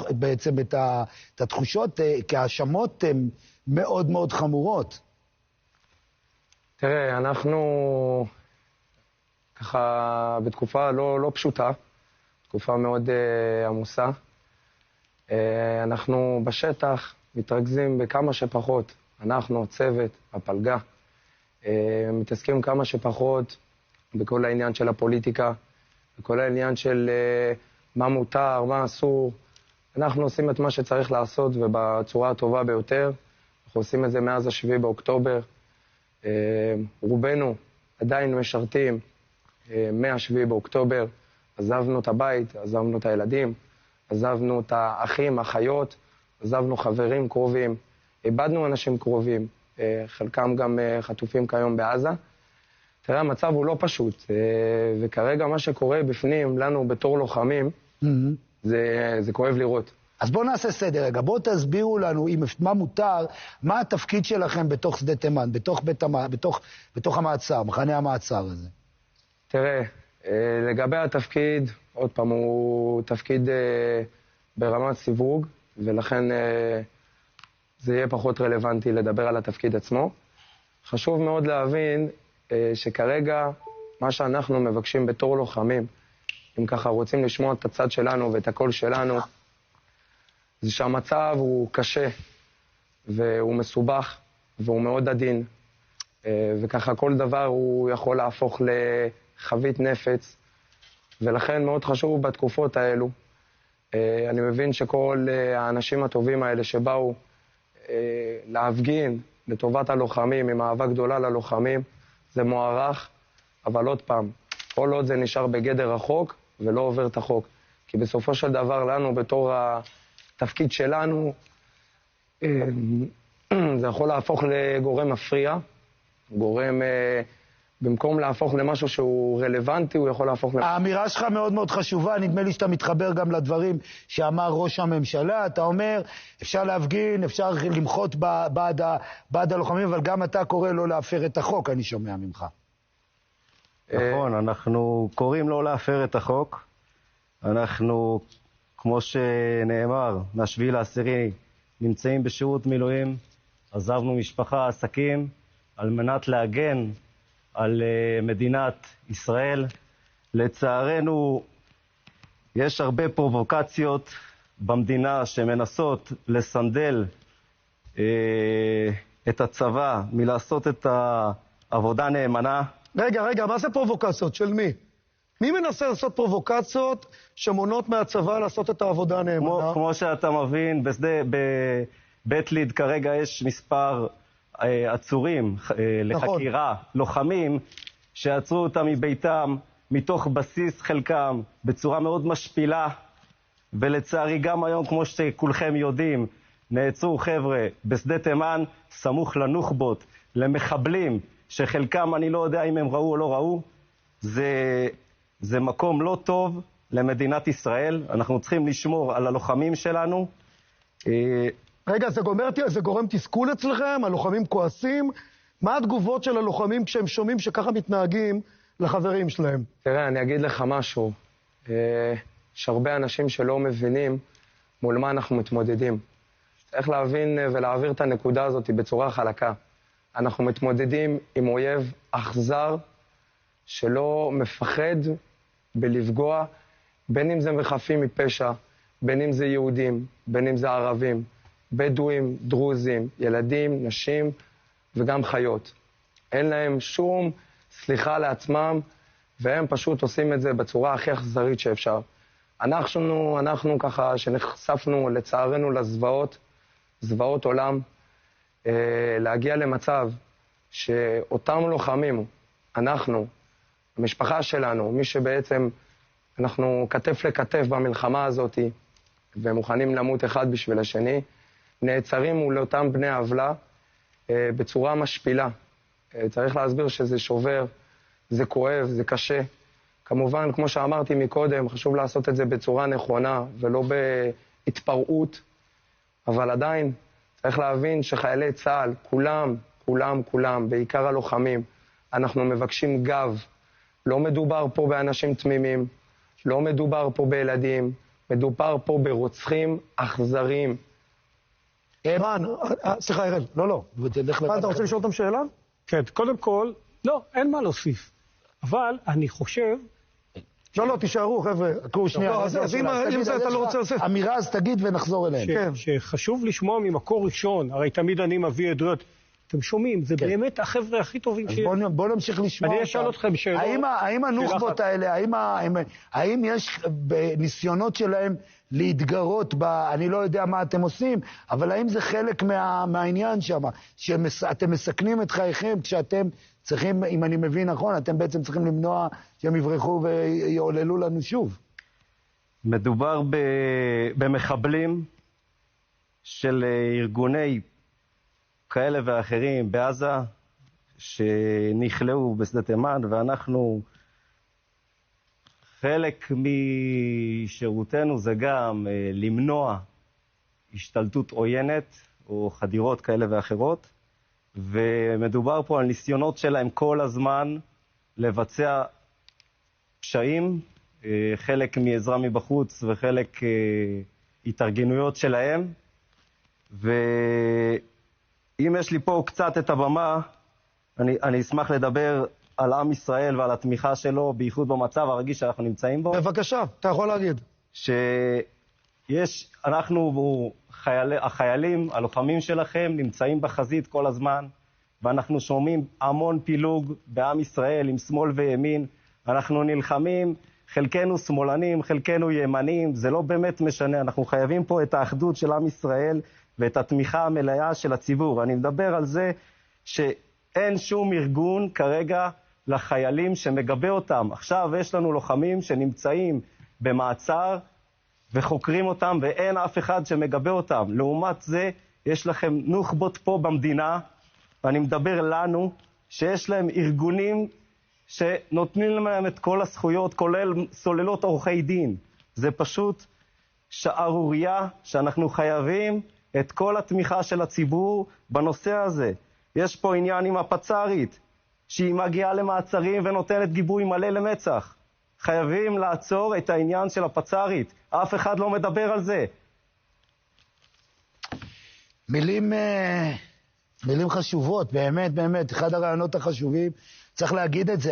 בעצם את התחושות, כי ההאשמות הן מאוד מאוד חמורות. תראה, אנחנו ככה בתקופה לא פשוטה, תקופה מאוד עמוסה. אנחנו בשטח מתרכזים בכמה שפחות, אנחנו, הצוות, הפלגה, מתעסקים כמה שפחות בכל העניין של הפוליטיקה, בכל העניין של מה מותר, מה אסור. אנחנו עושים את מה שצריך לעשות ובצורה הטובה ביותר. אנחנו עושים את זה מאז 7 באוקטובר. רובנו עדיין משרתים מה-7 באוקטובר. עזבנו את הבית, עזבנו את הילדים, עזבנו את האחים, האחיות, עזבנו חברים קרובים, איבדנו אנשים קרובים, חלקם גם חטופים כיום בעזה. תראה, המצב הוא לא פשוט, וכרגע מה שקורה בפנים, לנו בתור לוחמים, זה כואב לראות. אז בואו נעשה סדר רגע, בואו תסבירו לנו מה מותר, מה התפקיד שלכם בתוך שדה תימן, בתוך המעצר, מחנה המעצר הזה. תראה, לגבי התפקיד, עוד פעם, הוא תפקיד ברמת סיווג, ולכן זה יהיה פחות רלוונטי לדבר על התפקיד עצמו. חשוב מאוד להבין שכרגע מה שאנחנו מבקשים בתור לוחמים, אם ככה רוצים לשמוע את הצד שלנו ואת הקול שלנו, זה שהמצב הוא קשה והוא מסובך והוא מאוד עדין, וככה כל דבר הוא יכול להפוך לחבית נפץ, ולכן מאוד חשוב בתקופות האלו. אני מבין שכל האנשים הטובים האלה שבאו להפגין לטובת הלוחמים, עם אהבה גדולה ללוחמים, זה מוערך, אבל עוד פעם, כל עוד זה נשאר בגדר החוק ולא עובר את החוק. כי בסופו של דבר לנו, בתור התפקיד שלנו, זה יכול להפוך לגורם מפריע, גורם, במקום להפוך למשהו שהוא רלוונטי, הוא יכול להפוך... האמירה שלך מאוד מאוד חשובה, נדמה לי שאתה מתחבר גם לדברים שאמר ראש הממשלה, אתה אומר, אפשר להפגין, אפשר למחות בעד הלוחמים, אבל גם אתה קורא לא להפר את החוק, אני שומע ממך. נכון, אנחנו קוראים לא להפר את החוק, אנחנו, כמו שנאמר, מה-7/10 נמצאים בשירות מילואים, עזבנו משפחה, עסקים, על מנת להגן על מדינת ישראל. לצערנו, יש הרבה פרובוקציות במדינה שמנסות לסנדל את הצבא מלעשות את העבודה נאמנה. רגע, מה זה פרובוקציות? של מי? מי מנסה לעשות פרובוקציות שמונות מהצבא לעשות את העבודה הנאמנה? כמו שאתה מבין, בבית ליד כרגע יש מספר עצורים לחקירה, לוחמים, שעצרו אותם מביתם, מתוך בסיס חלקם, בצורה מאוד משפילה, ולצערי גם היום, כמו שכולכם יודעים, נעצרו חבר'ה בשדה תימן, סמוך לנוח'בות, למחבלים, שחלקם אני לא יודע אם הם ראו או לא ראו. זה מקום לא טוב למדינת ישראל, אנחנו צריכים לשמור על הלוחמים שלנו. רגע, זה גורם תסכול אצלכם? הלוחמים כועסים? מה התגובות של הלוחמים כשהם שומעים שככה מתנהגים לחברים שלהם? תראה, אני אגיד לך משהו. יש הרבה אנשים שלא מבינים מול מה אנחנו מתמודדים. צריך להבין ולהעביר את הנקודה הזאת בצורה חלקה. אנחנו מתמודדים עם אויב אכזר שלא מפחד בלפגוע, בין אם זה מחפים מפשע, בין אם זה יהודים, בין אם זה ערבים, בדואים, דרוזים, ילדים, נשים וגם חיות. אין להם שום סליחה לעצמם, והם פשוט עושים את זה בצורה הכי אכזרית שאפשר. אנחנו ככה שנחשפנו לצערנו לזוועות, זוועות עולם, להגיע למצב שאותם לוחמים, אנחנו, המשפחה שלנו, מי שבעצם אנחנו כתף לכתף במלחמה הזאת, ומוכנים למות אחד בשביל השני, נעצרים מול אותם בני עוולה בצורה משפילה. צריך להסביר שזה שובר, זה כואב, זה קשה. כמובן, כמו שאמרתי מקודם, חשוב לעשות את זה בצורה נכונה ולא בהתפרעות, אבל עדיין צריך להבין שחיילי צה"ל, כולם, בעיקר הלוחמים, אנחנו מבקשים גב. לא מדובר פה באנשים תמימים, לא מדובר פה בילדים, מדובר פה ברוצחים אכזריים. רן, סליחה, אראל. לא. אתה רוצה לשאול אותם שאלה? כן, קודם כל, לא, אין מה להוסיף. אבל אני חושב... לא, תישארו, חבר'ה. תקעו שנייה. אז אם זה אתה לא רוצה להוסיף. אמירה, אז תגיד ונחזור אליהם. שחשוב לשמוע ממקור ראשון, הרי תמיד אני מביא עדויות. אתם שומעים, זה באמת החבר'ה הכי טובים שיש. אז בואו נמשיך לשמוע אותם. אני אשאל אתכם שאלות. האם הנוח'בות האלה, האם יש בניסיונות שלהם להתגרות אני לא יודע מה אתם עושים, אבל האם זה חלק מהעניין שם, שאתם מסכנים את חייכם כשאתם צריכים, אם אני מבין נכון, אתם בעצם צריכים למנוע שהם יברחו ויעוללו לנו שוב? מדובר במחבלים של ארגוני כאלה ואחרים בעזה, שנכלאו בשדה תימן, ואנחנו, חלק משירותנו זה גם למנוע השתלטות עוינת, או חדירות כאלה ואחרות, ומדובר פה על ניסיונות שלהם כל הזמן לבצע פשעים, חלק מעזרה מבחוץ וחלק התארגנויות שלהם, אם יש לי פה קצת את הבמה, אני אשמח לדבר על עם ישראל ועל התמיכה שלו, בייחוד במצב הרגיש שאנחנו נמצאים בו. בבקשה, אתה יכול להגיד. אנחנו, החיילים, הלוחמים שלכם, נמצאים בחזית כל הזמן, ואנחנו שומעים המון פילוג בעם ישראל עם שמאל וימין. אנחנו נלחמים, חלקנו שמאלנים, חלקנו ימנים, זה לא באמת משנה. אנחנו חייבים פה את האחדות של עם ישראל, ואת התמיכה המלאה של הציבור. אני מדבר על זה שאין שום ארגון כרגע לחיילים שמגבה אותם. עכשיו יש לנו לוחמים שנמצאים במעצר וחוקרים אותם, ואין אף אחד שמגבה אותם. לעומת זה, יש לכם נוח'בות פה במדינה, ואני מדבר לנו, שיש להם ארגונים שנותנים להם את כל הזכויות, כולל סוללות עורכי דין. זה פשוט שערוריה שאנחנו חייבים את כל התמיכה של הציבור בנושא הזה. יש פה עניין עם הפצ"רית, שהיא מגיעה למעצרים ונותנת גיבוי מלא למצ"ח. חייבים לעצור את העניין של הפצ"רית. אף אחד לא מדבר על זה. מילים חשובות, באמת, אחד הרעיונות החשובים, צריך להגיד את זה.